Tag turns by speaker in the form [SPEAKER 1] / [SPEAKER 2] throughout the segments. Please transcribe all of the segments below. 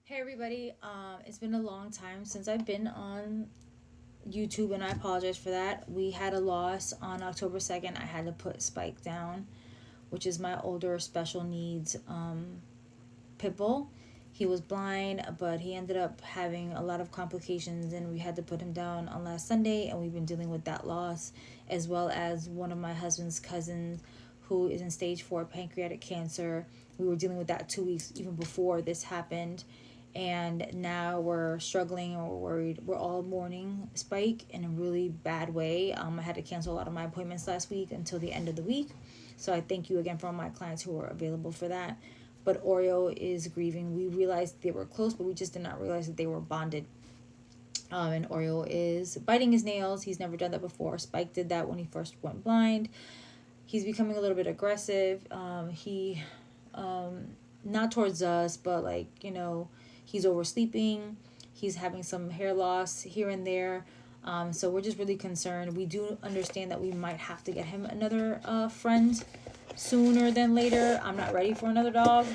[SPEAKER 1] Hey everybody, it's been a long time since I've been on YouTube and I apologize for that. We had a loss on October 2nd. I had to put Spike down, which is my older special needs pit bull. He was blind, but he ended up having a lot of complications and we had to put him down on last Sunday, and we've been dealing with that loss, as well as one of my husband's cousins who is in stage 4 pancreatic cancer. We were dealing with that 2 weeks even before this happened. And now we're struggling or we're worried. We're all mourning Spike in a really bad way. I had to cancel a lot of my appointments last week until the end of the week. So I thank you again for all my clients who are available for that. But Oreo is grieving. We realized they were close, but we just did not realize that they were bonded. And Oreo is biting his nails. He's never done that before. Spike did that when he first went blind. He's becoming a little bit aggressive. Not towards us, but like, he's oversleeping. He's having some hair loss here and there. So we're just really concerned. We do understand that we might have to get him another friend sooner than later. I'm not ready for another dog.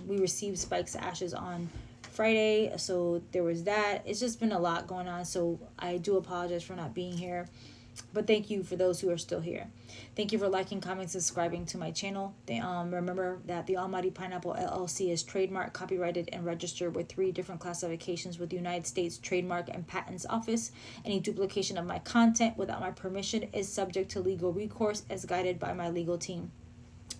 [SPEAKER 1] We received Spike's ashes on Friday, so there was that. It's just been a lot going on, so I do apologize for not being here. But thank you for those who are still here. Thank you for liking, commenting, subscribing to my channel. Remember that the Almighty Pineapple LLC is trademarked, copyrighted, and registered with 3 different classifications with the United States Trademark and Patents Office. Any duplication of my content without my permission is subject to legal recourse as guided by my legal team.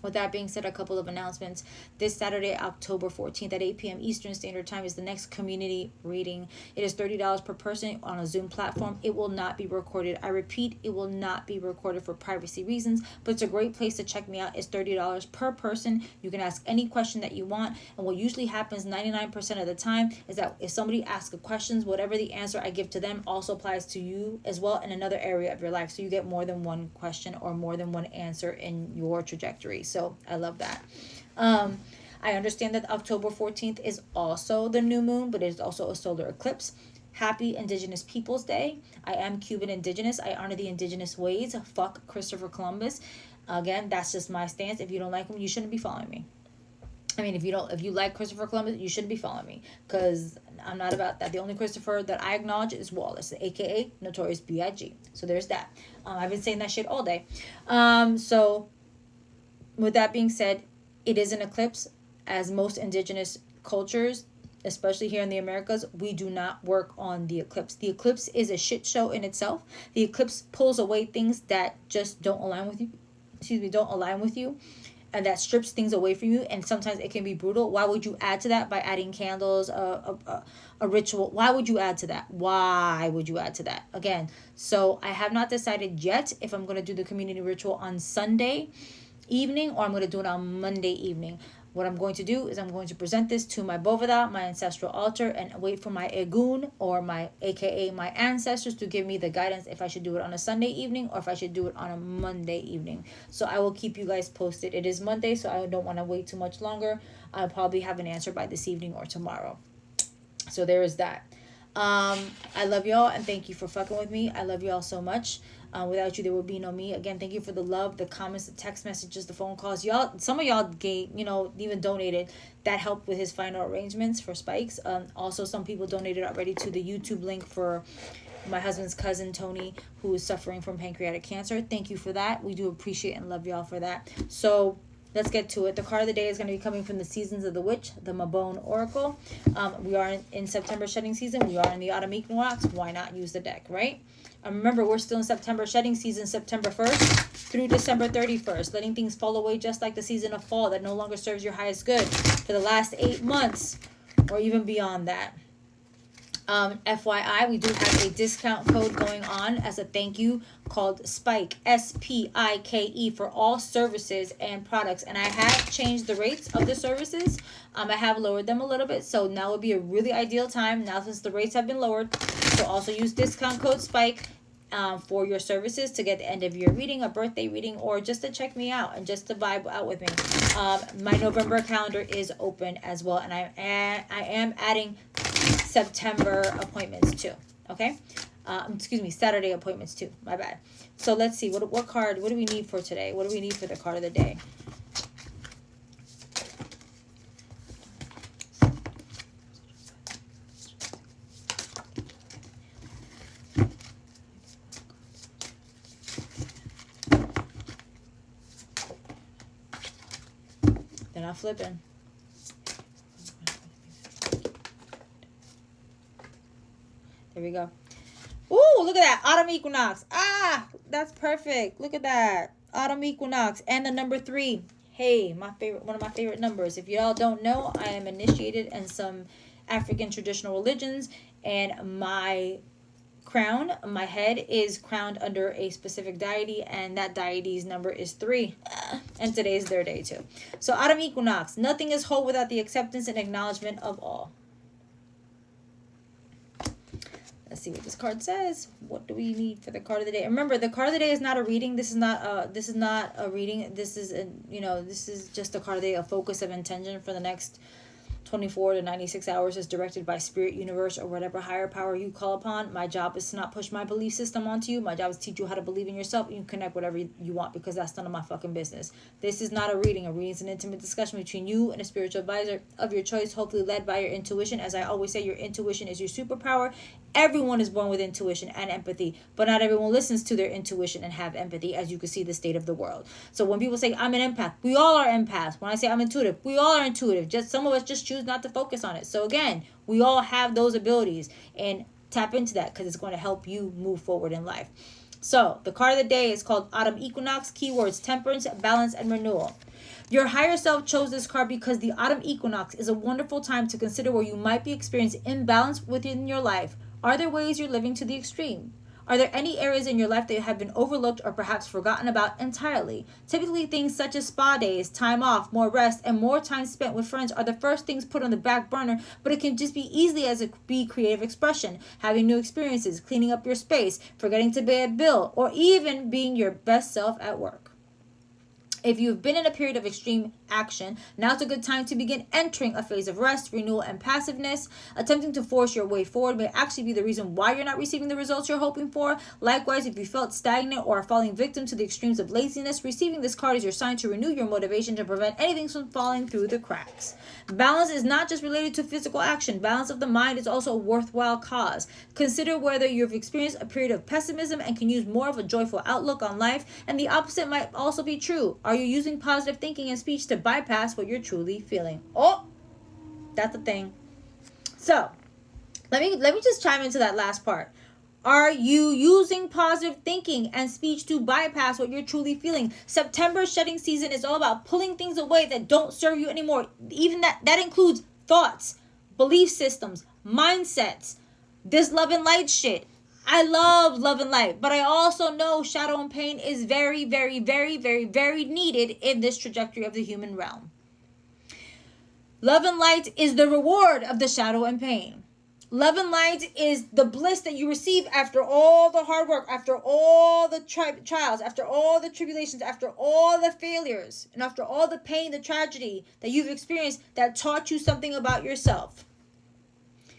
[SPEAKER 1] With that being said, a couple of announcements. This Saturday, October 14th at 8 p.m. Eastern Standard Time is the next community reading. It is $30 per person on a Zoom platform. It will not be recorded. I repeat, it will not be recorded for privacy reasons, but it's a great place to check me out. It's $30 per person. You can ask any question that you want, and what usually happens 99% of the time is that if somebody asks a question, whatever the answer I give to them also applies to you as well in another area of your life. So you get more than one question or more than one answer in your trajectory. So I love that. I understand that October 14th is also the new moon, but it is also a solar eclipse. Happy Indigenous Peoples Day. I am Cuban Indigenous. I honor the indigenous ways. Fuck Christopher Columbus. Again, that's just my stance. If you don't like him, you shouldn't be following me. I mean, if you like Christopher Columbus, you shouldn't be following me, because I'm not about that. The only Christopher that I acknowledge is Wallace, aka Notorious B.I.G. So there's that. I've been saying that shit all day. So with that being said, it is an eclipse. As most indigenous cultures, especially here in the Americas, we do not work on the eclipse. The eclipse is a shit show in itself. The eclipse pulls away things that just don't align with you. And that strips things away from you, and sometimes it can be brutal. Why would you add to that by adding candles, a ritual? Why would you add to that? Why would you add to that? Again, so I have not decided yet if I'm going to do the community ritual on Sunday evening or I'm going to do it on Monday evening. What I'm going to do is I'm going to present this to my Bovada, my ancestral altar, and wait for my Egun, or my aka my ancestors, to give me the guidance if I should do it on a Sunday evening or if I should do it on a Monday evening. So I will keep you guys posted. It is Monday, so I don't want to wait too much longer. I'll probably have an answer by this evening or tomorrow. So there is that. I love y'all and thank you for fucking with me. I love y'all so much. Without you, there would be no me. Again, thank you for the love, the comments, the text messages, the phone calls. Y'all, some of y'all gave, even donated. That helped with his final arrangements for Spikes. Also, some people donated already to the YouTube link for my husband's cousin, Tony, who is suffering from pancreatic cancer. Thank you for that. We do appreciate and love y'all for that. So let's get to it. The card of the day is going to be coming from the Seasons of the Witch, the Mabon Oracle. We are in September shedding season. We are in the autumn equinox. Why not use the deck, right? Remember, we're still in September shedding season, September 1st through December 31st. Letting things fall away just like the season of fall that no longer serves your highest good for the last 8 months or even beyond that. FYI, we do have a discount code going on as a thank you called SPIKE, SPIKE, for all services and products. And I have changed the rates of the services. I have lowered them a little bit. So now would be a really ideal time, now since the rates have been lowered. So also use discount code SPIKE for your services to get the end of year reading, a birthday reading, or just to check me out and just to vibe out with me. My November calendar is open as well. And I am adding September appointments too. Okay, Saturday appointments too. My bad. So let's see what card. What do we need for today? What do we need for the card of the day? not flipping. There we go. Ooh, look at that. Autumn equinox. Ah, that's perfect. Look at that. Autumn equinox. And the number 3. Hey, one of my favorite numbers. If y'all don't know, I am initiated in some African traditional religions, and my crown, my head is crowned under a specific deity, and that deity's number is 3. And today is their day too. So autumn equinox. Nothing is whole without the acceptance and acknowledgement of all. Let's see what this card says. What do we need for the card of the day? Remember, the card of the day is not a reading. This is not a reading. This is this is just a card of the day, a focus of intention for the next 24 to 96 hours is directed by spirit, universe, or whatever higher power you call upon. My job is to not push my belief system onto you. My job is to teach you how to believe in yourself, and you connect whatever you want, because that's none of my fucking business. This is not a reading. A reading is an intimate discussion between you and a spiritual advisor of your choice, hopefully led by your intuition. As I always say, your intuition is your superpower. Everyone is born with intuition and empathy, but not everyone listens to their intuition and have empathy, as you can see the state of the world. So when people say, I'm an empath, we all are empaths. When I say I'm intuitive, we all are intuitive. Just some of us just choose not to focus on it. So again, we all have those abilities, and tap into that, because it's going to help you move forward in life. So the card of the day is called Autumn Equinox. Keywords: temperance, balance, and renewal. Your higher self chose this card because the autumn equinox is a wonderful time to consider where you might be experiencing imbalance within your life. Are there ways you're living to the extreme? Are there any areas in your life that have been overlooked or perhaps forgotten about entirely? Typically, things such as spa days, time off, more rest, and more time spent with friends are the first things put on the back burner, but it can just be easily as it be creative expression, having new experiences, cleaning up your space, forgetting to pay a bill, or even being your best self at work. If you've been in a period of extreme action, now's a good time to begin entering a phase of rest, renewal, and passiveness. Attempting to force your way forward may actually be the reason why you're not receiving the results you're hoping for. Likewise, if you felt stagnant or are falling victim to the extremes of laziness, receiving this card is your sign to renew your motivation to prevent anything from falling through the cracks. Balance is not just related to physical action. Balance of the mind is also a worthwhile cause. Consider whether you've experienced a period of pessimism and can use more of a joyful outlook on life, and the opposite might also be true. Are you using positive thinking and speech to bypass what you're truly feeling? Oh, that's the thing. So let me just chime into that last part. Are you using positive thinking and speech to bypass what you're truly feeling? September shedding season is all about pulling things away that don't serve you anymore. Even that includes thoughts, belief systems, mindsets, this love and light shit. I love love and light, but I also know shadow and pain is very, very, very, very, very needed in this trajectory of the human realm. Love and light is the reward of the shadow and pain. Love and light is the bliss that you receive after all the hard work, after all the trials, after all the tribulations, after all the failures, and after all the pain, the tragedy that you've experienced that taught you something about yourself.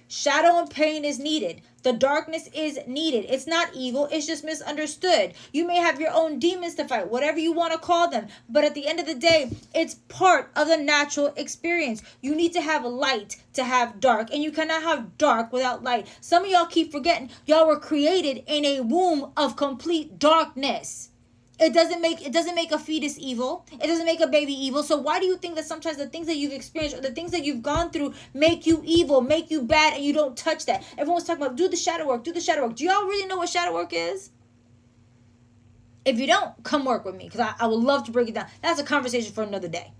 [SPEAKER 1] Shadow and pain is needed. The darkness is needed. It's not evil. It's just misunderstood. You may have your own demons to fight, whatever you want to call them. But at the end of the day, it's part of the natural experience. You need to have light to have dark. And you cannot have dark without light. Some of y'all keep forgetting y'all were created in a womb of complete darkness. It doesn't make a fetus evil. It doesn't make a baby evil. So why do you think that sometimes the things that you've experienced or the things that you've gone through make you evil, make you bad, and you don't touch that? Everyone's talking about do the shadow work, do the shadow work. Do y'all really know what shadow work is? If you don't, come work with me, because I would love to break it down. That's a conversation for another day.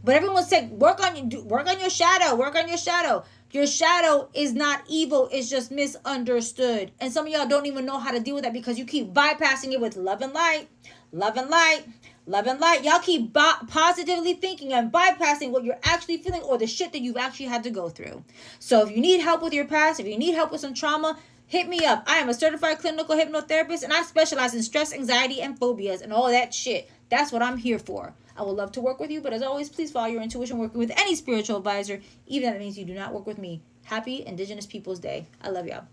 [SPEAKER 1] But everyone's saying work on your shadow. Your shadow is not evil. It's just misunderstood. And some of y'all don't even know how to deal with that because you keep bypassing it with love and light, love and light, love and light. Y'all keep positively thinking and bypassing what you're actually feeling or the shit that you've actually had to go through. So if you need help with your past, if you need help with some trauma, hit me up. I am a certified clinical hypnotherapist, and I specialize in stress, anxiety, and phobias and all that shit. That's what I'm here for. I would love to work with you, but as always, please follow your intuition working with any spiritual advisor, even if that means you do not work with me. Happy Indigenous Peoples Day. I love y'all.